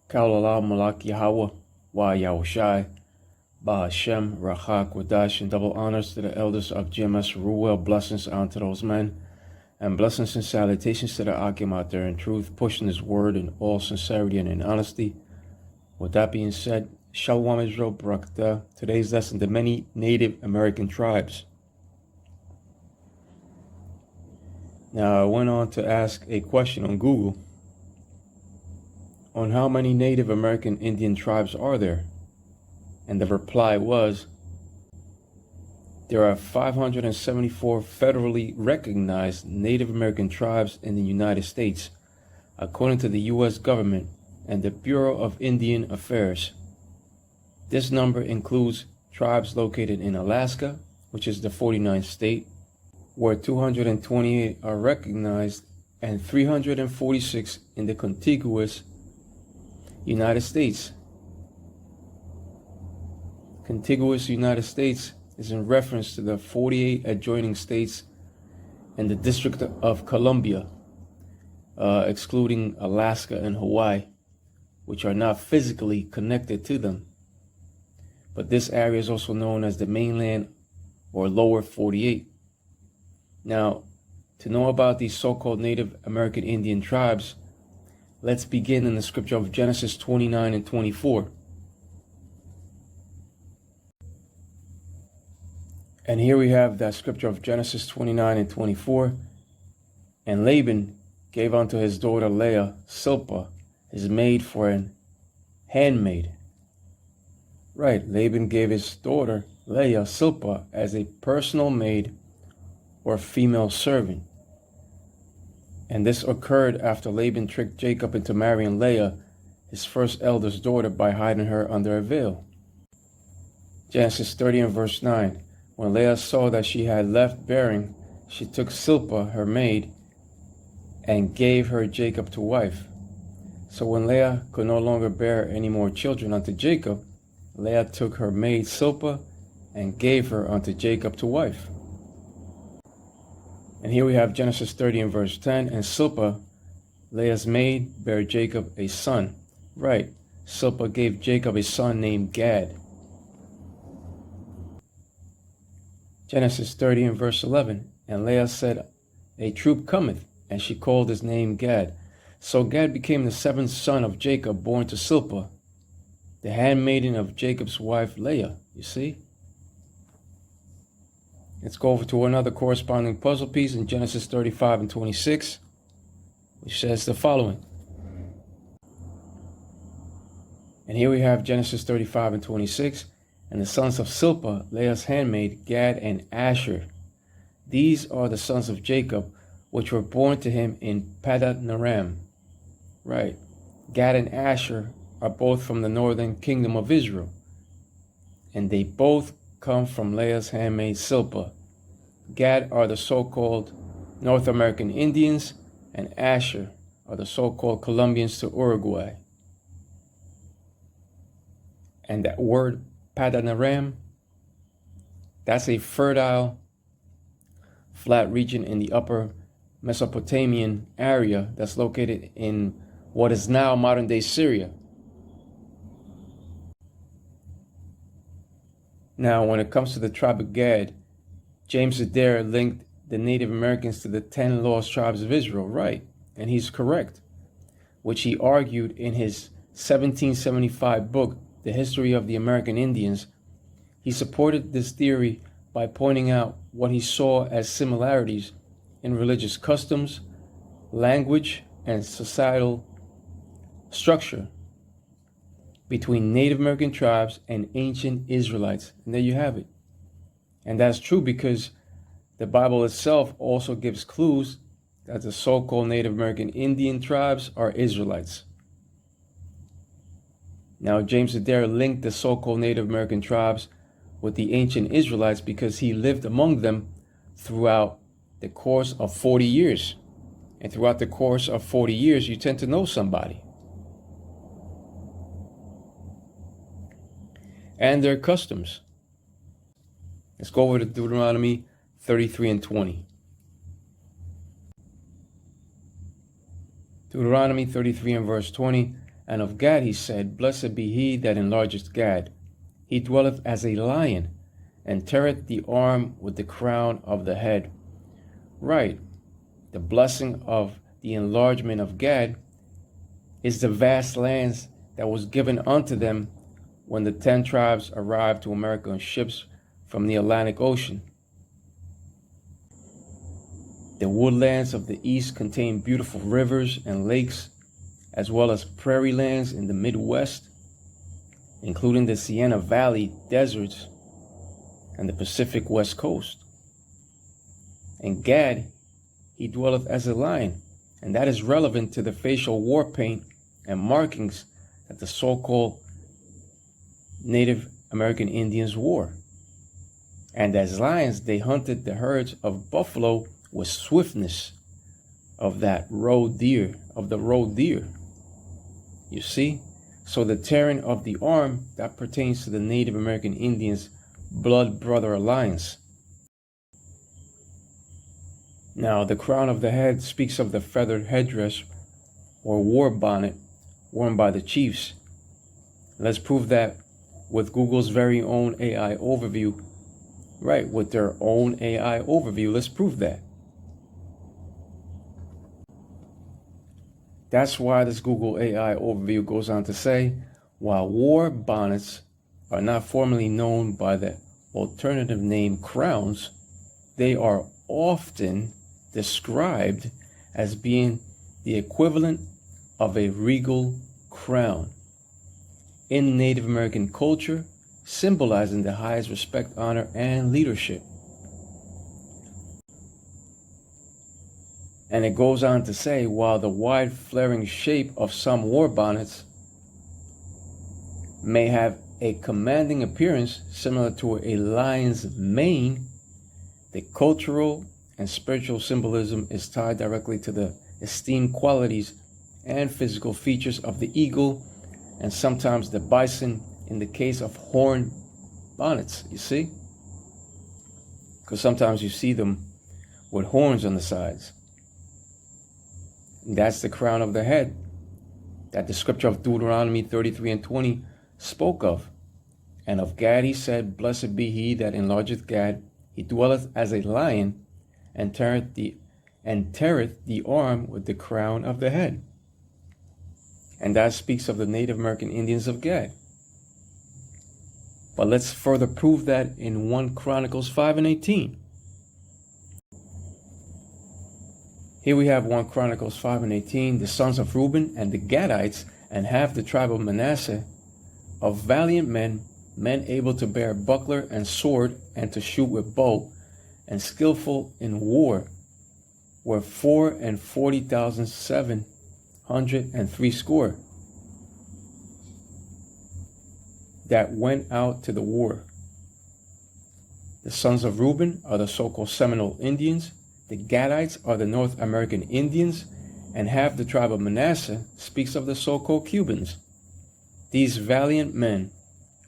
Kaulalal Malak Yahweh, Wa Yahushai, Ba Hashem, Rachak, Wadash, and double honors to the elders of GMS Ruel. Blessings unto those men, and blessings and salutations to the Akim out there in truth, pushing his word in all sincerity and in honesty. With that being said, Shalom Israel Barakatah. Today's lesson, the many Native American tribes. Now, I went on to ask a question on Google on how many Native American Indian tribes are there? And the reply was, there are 574 federally recognized Native American tribes in the United States, according to the U.S. government and the Bureau of Indian Affairs. This number includes tribes located in Alaska, which is the 49th state, where 228 are recognized, and 346 in the contiguous United States. Contiguous United States is in reference to the 48 adjoining states and the District of Columbia, excluding Alaska and Hawaii, which are not physically connected to them. But this area is also known as the mainland or lower 48. Now, to know about these so-called Native American Indian tribes, let's begin in the scripture of Genesis 29 and 24. And here we have that scripture of Genesis 29 and 24. And Laban gave unto his daughter Leah Silpah, his maid, for an handmaid. Right, Laban gave his daughter Leah Silpah as a personal maid or female servant. And this occurred after Laban tricked Jacob into marrying Leah, his first eldest daughter, by hiding her under a veil. Genesis 30 and verse 9. When Leah saw that she had left bearing, she took Silpah, her maid, and gave her Jacob to wife. So when Leah could no longer bear any more children unto Jacob, Leah took her maid Silpah and gave her unto Jacob to wife. And here we have Genesis 30 and verse 10. And Silpah, Leah's maid, bare Jacob a son. Right, Silpah gave Jacob a son named Gad. Genesis 30 and verse 11. And Leah said, a troop cometh, and she called his name Gad. So Gad became the seventh son of Jacob, born to Silpah, the handmaiden of Jacob's wife Leah. You see? Let's go over to another corresponding puzzle piece in Genesis 35 and 26, which says the following. And here we have Genesis 35 and 26. And the sons of Silpah, Leah's handmaid, Gad and Asher. These are the sons of Jacob, which were born to him in Padanaram. Right. Gad and Asher are both from the northern kingdom of Israel. And they both come from Leah's handmaid Silpah. Gad are the so-called North American Indians, and Asher are the so-called Colombians to Uruguay. And that word Padanaram, that's a fertile, flat region in the upper Mesopotamian area that's located in what is now modern-day Syria. Now, when it comes to the tribe of Gad, James Adair linked the Native Americans to the 10 lost tribes of Israel, right? And he's correct, which he argued in his 1775 book, The History of the American Indians. He supported this theory by pointing out what he saw as similarities in religious customs, language, and societal structure between Native American tribes and ancient Israelites. And there you have it. And that's true because the Bible itself also gives clues that the so-called Native American Indian tribes are Israelites. Now, James Adair linked the so-called Native American tribes with the ancient Israelites because he lived among them throughout the course of 40 years. And throughout the course of 40 years, you tend to know somebody. And their customs. Let's go over to Deuteronomy 33 and 20. Deuteronomy 33 and verse 20. And of Gad he said, Blessed be he that enlargeth Gad. He dwelleth as a lion, and teareth the arm with the crown of the head. Right. The blessing of the enlargement of Gad is the vast lands that was given unto them when the 10 tribes arrived to America on ships from the Atlantic Ocean. The woodlands of the east contain beautiful rivers and lakes, as well as prairie lands in the Midwest, including the Sienna Valley deserts and the Pacific West Coast. And Gad, he dwelleth as a lion, and that is relevant to the facial war paint and markings that the so-called Native American Indians wore. And as lions, they hunted the herds of buffalo with swiftness of that roe deer, You see? So the tearing of the arm, that pertains to the Native American Indians' blood brother alliance. Now, the crown of the head speaks of the feathered headdress or war bonnet worn by the chiefs. Let's prove that with Google's very own AI overview. Right, with their own AI overview, let's prove that. That's why this Google AI overview goes on to say, while war bonnets are not formally known by the alternative name crowns, they are often described as being the equivalent of a regal crown in Native American culture, symbolizing the highest respect, honor, and leadership. And it goes on to say, while the wide flaring shape of some war bonnets may have a commanding appearance similar to a lion's mane, the cultural and spiritual symbolism is tied directly to the esteemed qualities and physical features of the eagle and sometimes the bison in the case of horn bonnets, you see? Because sometimes you see them with horns on the sides. And that's the crown of the head that the scripture of Deuteronomy 33:20 spoke of. And of Gad he said, Blessed be he that enlargeth Gad. He dwelleth as a lion, and teareth the arm with the crown of the head. And that speaks of the Native American Indians of Gad. But let's further prove that in 1 Chronicles 5:18. Here we have 1 Chronicles 5:18. The sons of Reuben and the Gadites and half the tribe of Manasseh, of valiant men, men able to bear buckler and sword and to shoot with bow, and skillful in war, were 40,760 that went out to the war. The sons of Reuben are the so-called Seminole Indians. The Gadites are the North American Indians, and half the tribe of Manasseh speaks of the so-called Cubans. These valiant men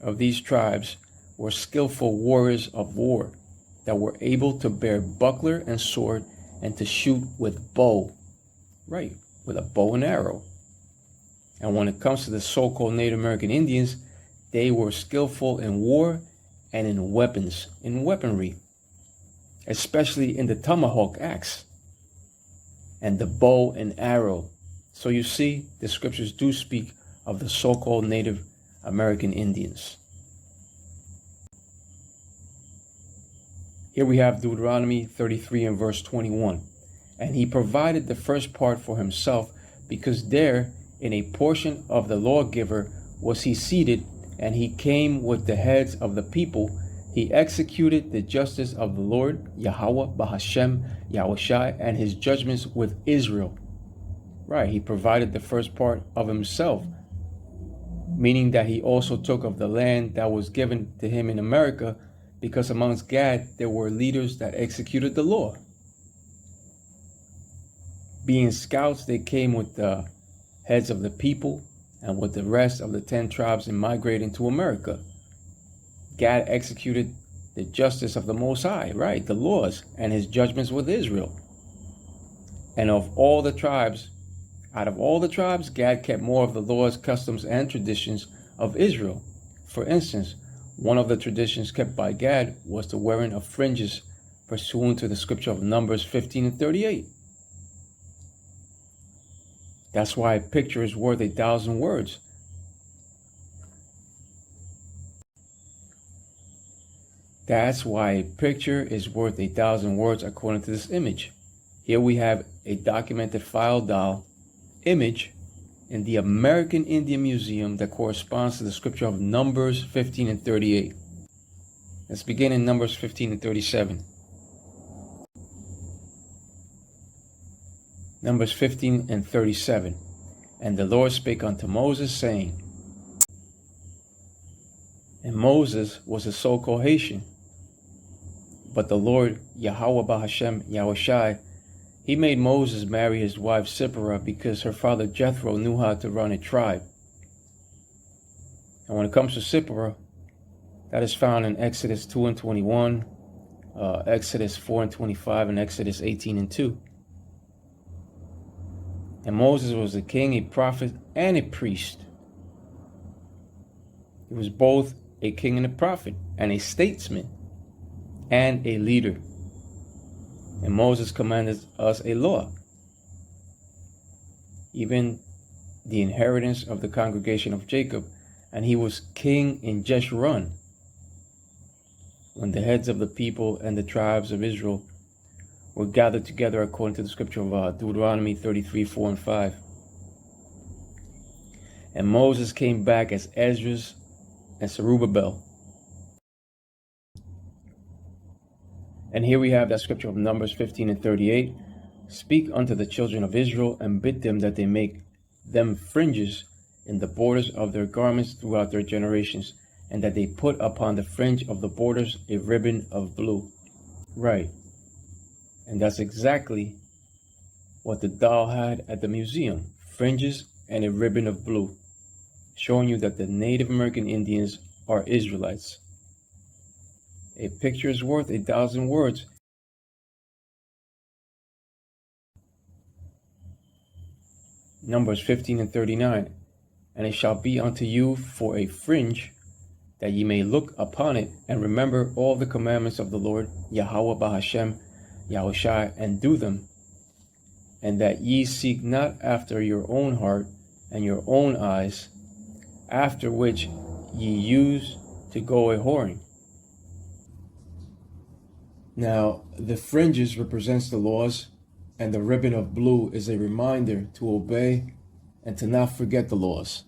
of these tribes were skillful warriors of war that were able to bear buckler and sword and to shoot with bow. Right, with a bow and arrow. And when it comes to the so-called Native American Indians, they were skillful in war and in weaponry, especially in the tomahawk axe and the bow and arrow. So you see, the scriptures do speak of the so-called Native American Indians. Here we have Deuteronomy 33 and verse 21. And he provided the first part for himself, because there in a portion of the lawgiver was he seated, and he came with the heads of the people. He executed the justice of the Lord, Yahweh, Bahashem, Yahushai, and his judgments with Israel. Right, he provided the first part of himself, meaning that he also took of the land that was given to him in America, because amongst Gad there were leaders that executed the law. Being scouts, they came with the heads of the people and with the rest of the 10 tribes in migrating to America. Gad executed the justice of the Most High, right, the laws and his judgments with Israel. And of all the tribes Out of all the tribes, Gad kept more of the laws, customs, and traditions of Israel. For instance, one of the traditions kept by Gad was the wearing of fringes pursuant to the scripture of Numbers 15 and 38. That's why a picture is worth 1,000 words. That's why a picture is worth 1,000 words according to this image. Here we have a documented file doll image in the American Indian Museum that corresponds to the scripture of Numbers 15 and 38. Let's begin in Numbers 15 and 37. Numbers 15 and 37. And the Lord spake unto Moses, saying, and Moses was a so-called Haitian, but the Lord, Yahweh Bahashem Yahushai, he made Moses marry his wife Zipporah because her father Jethro knew how to run a tribe. And when it comes to Zipporah, that is found in Exodus 2 and 21, Exodus 4 and 25, and Exodus 18 and 2. And Moses was a king, a prophet, and a priest. He was both a king and a prophet, and a statesman, and a leader. And Moses commanded us a law, even the inheritance of the congregation of Jacob, and he was king in Jeshurun, when the heads of the people and the tribes of Israel were gathered together according to the scripture of Deuteronomy 33, 4 and 5. And Moses came back as Esdras and Zerubbabel. And here we have that scripture of Numbers 15 and 38. Speak unto the children of Israel, and bid them that they make them fringes in the borders of their garments throughout their generations, and that they put upon the fringe of the borders a ribbon of blue. Right. And that's exactly what the doll had at the museum. Fringes and a ribbon of blue, showing you that the Native American Indians are Israelites. A picture is worth 1,000 words. Numbers 15 and 39. And it shall be unto you for a fringe, that ye may look upon it, and remember all the commandments of the Lord, Yahweh Bahashem Yahushai, and do them, and that ye seek not after your own heart and your own eyes, after which ye use to go a whoring. Now, the fringes represents the laws, and the ribbon of blue is a reminder to obey and to not forget the laws.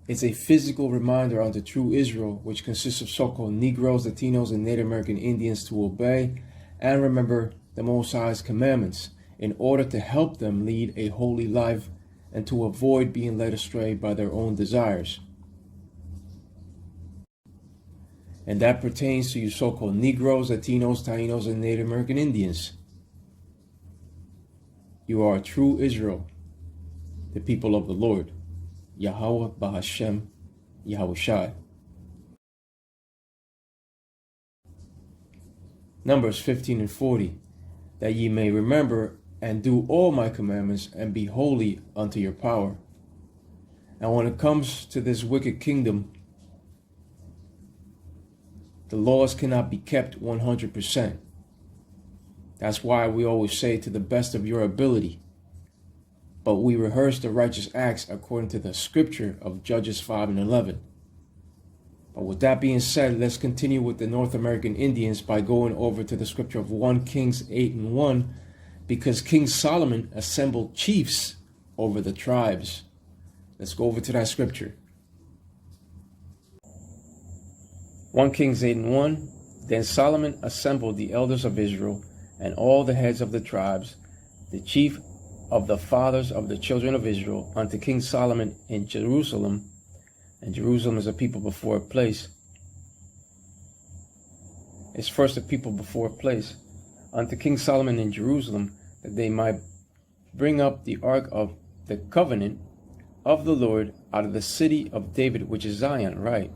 It's a physical reminder unto true Israel, which consists of so-called Negroes, Latinos, and Native American Indians, to obey and remember the Most High's commandments in order to help them lead a holy life and to avoid being led astray by their own desires. And that pertains to you so-called Negroes, Latinos, Tainos, and Native American Indians. You are a true Israel, the people of the Lord, Yahweh Bahashem Yahushai. Numbers 15 and 40. That ye may remember and do all my commandments and be holy unto your power. And when it comes to this wicked kingdom, the laws cannot be kept 100%. That's why we always say to the best of your ability. But we rehearse the righteous acts according to the scripture of Judges 5 and 11. But with that being said, let's continue with the North American Indians by going over to the scripture of 1 Kings 8 and 1, because King Solomon assembled chiefs over the tribes. Let's go over to that scripture. 1 Kings 8 and 1. Then Solomon assembled the elders of Israel and all the heads of the tribes, the chief of the fathers of the children of Israel, unto King Solomon in Jerusalem. And Jerusalem is a people before a place. It's first a people before a place. Unto King Solomon in Jerusalem, that they might bring up the ark of the covenant of the Lord out of the city of David, which is Zion, right?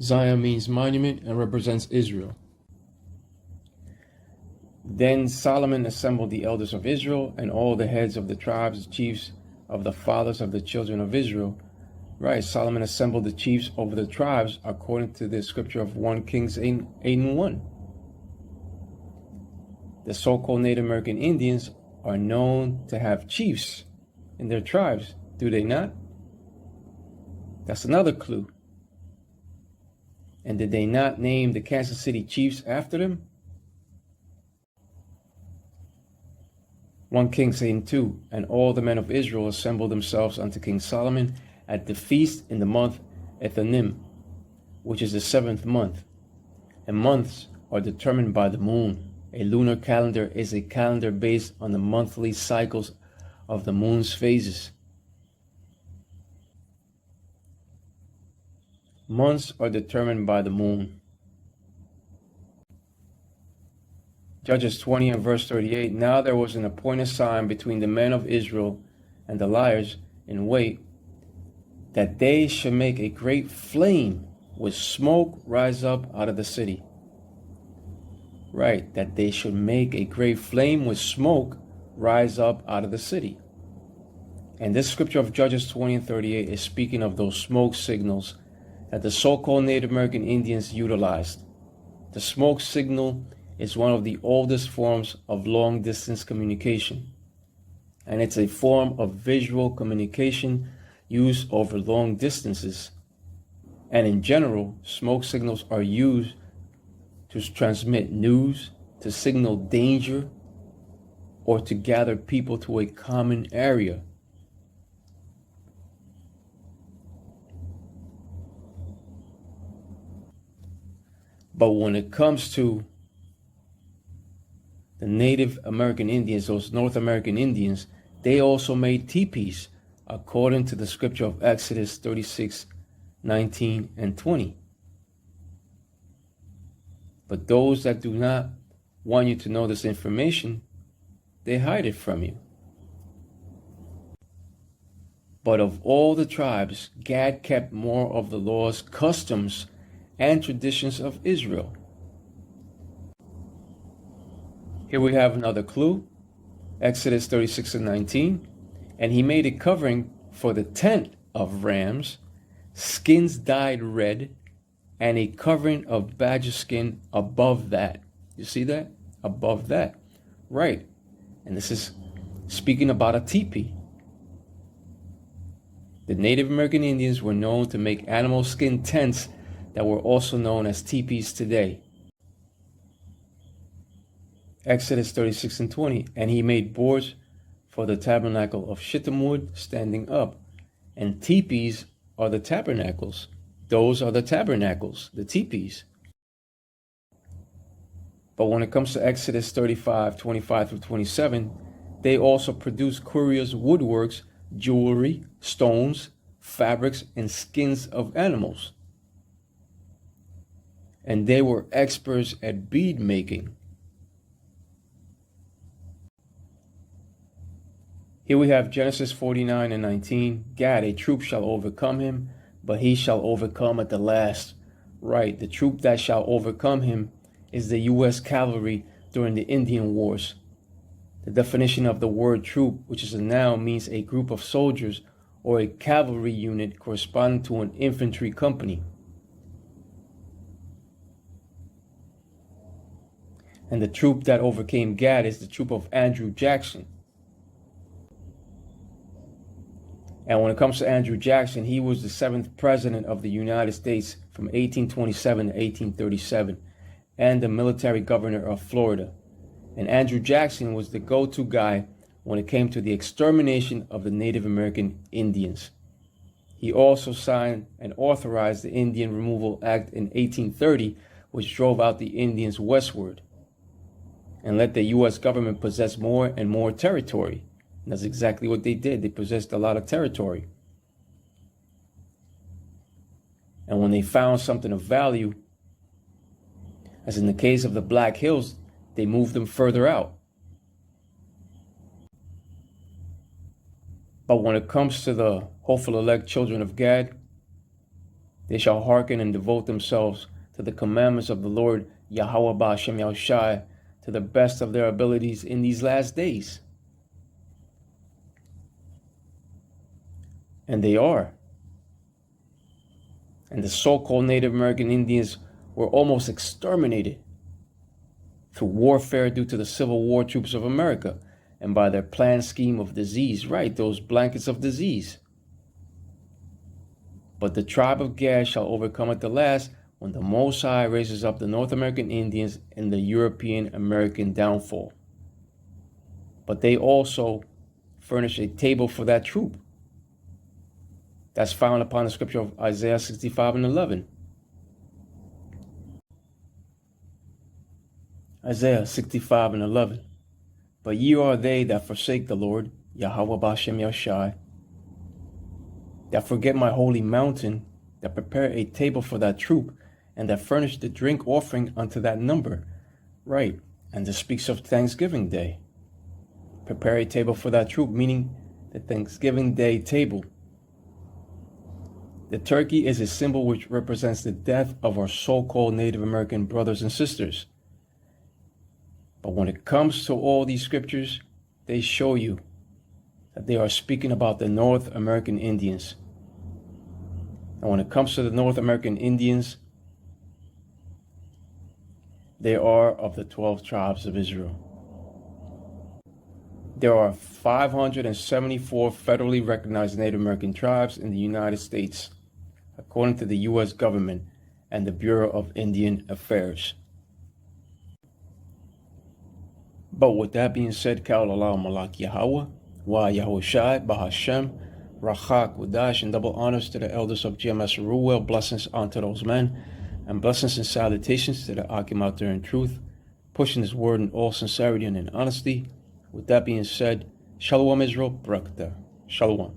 Zion means monument and represents Israel. Then Solomon assembled the elders of Israel and all the heads of the tribes, chiefs of the fathers of the children of Israel. Right, Solomon assembled the chiefs over the tribes according to the scripture of 1 Kings 8:1. The so-called Native American Indians are known to have chiefs in their tribes, do they not? That's another clue. And did they not name the Kansas City Chiefs after them? 1 Kings 8:2, and all the men of Israel assembled themselves unto King Solomon at the feast in the month Ethanim, which is the 7th month. And months are determined by the moon. A lunar calendar is a calendar based on the monthly cycles of the moon's phases. Months are determined by the moon. Judges 20 and verse 38, now there was an appointed sign between the men of Israel and the liars in wait, that they should make a great flame with smoke rise up out of the city. Right, that they should make a great flame with smoke rise up out of the city. And this scripture of Judges 20 and 38 is speaking of those smoke signals that the so-called Native American Indians utilized. The smoke signal is one of the oldest forms of long-distance communication, and it's a form of visual communication used over long distances. And in general, smoke signals are used to transmit news, to signal danger, or to gather people to a common area. But when it comes to the Native American Indians, those North American Indians, they also made teepees according to the scripture of Exodus 36:19 and 20. But those that do not want you to know this information, they hide it from you. But of all the tribes, Gad kept more of the laws, customs, and traditions of Israel. Here we have another clue, Exodus 36 and 19. And he made a covering for the tent of rams, skins dyed red, and a covering of badger skin above that. You see that? Above that. Right. And this is speaking about a teepee. The Native American Indians were known to make animal skin tents that were also known as teepees today. Exodus 36 and 20. And he made boards for the tabernacle of shittim wood standing up. And teepees are the tabernacles. Those are the tabernacles, the teepees. But when it comes to Exodus 35:25 through 27, they also produce curious woodworks, jewelry, stones, fabrics, and skins of animals. And they were experts at bead making. Here we have Genesis 49 and 19. Gad, a troop shall overcome him, but he shall overcome at the last. Right, the troop that shall overcome him is the U.S. cavalry during the Indian Wars. The definition of the word troop, which is a noun, means a group of soldiers or a cavalry unit corresponding to an infantry company. And the troop that overcame Gad is the troop of Andrew Jackson. And when it comes to Andrew Jackson, he was the 7th president of the United States from 1827 to 1837 and the military governor of Florida. And Andrew Jackson was the go-to guy when it came to the extermination of the Native American Indians. He also signed and authorized the Indian Removal Act in 1830, which drove out the Indians westward and let the U.S. government possess more and more territory. And that's exactly what they did. They possessed a lot of territory. And when they found something of value, as in the case of the Black Hills, they moved them further out. But when it comes to the hopeful elect children of Gad, they shall hearken and devote themselves to the commandments of the Lord Yahweh Ba'Shem Yahushai, to the best of their abilities in these last days. And they are. And the so-called Native American Indians were almost exterminated through warfare due to the Civil War troops of America and by their planned scheme of disease. Right, those blankets of disease. But the tribe of Gad shall overcome at the last, when the Most High raises up the North American Indians in the European American downfall. But they also furnish a table for that troop. That's found upon the scripture of Isaiah 65 and 11. Isaiah 65 and 11. But ye are they that forsake the Lord, Yahweh Bashem Yashai, that forget my holy mountain, that prepare a table for that troop, and that furnish the drink offering unto that number. Right, and this speaks of Thanksgiving Day. Prepare a table for that troop, meaning the Thanksgiving Day table. The turkey is a symbol which represents the death of our so-called Native American brothers and sisters. But when it comes to all these scriptures, they show you that they are speaking about the North American Indians. And when it comes to the North American Indians, they are of the 12 tribes of Israel. There are 574 federally recognized Native American tribes in the United States, according to the U.S. government and the Bureau of Indian Affairs. But with that being said, Kal Alam Malak Yahweh, Wa Yahushai, Bahashem, Rachak, Wadash, and double honors to the elders of GMS Ruel, blessings unto those men, and blessings and salutations to the Akim out there in truth, pushing his word in all sincerity and in honesty. With that being said, Shalom Israel, Barakatah. Shalom.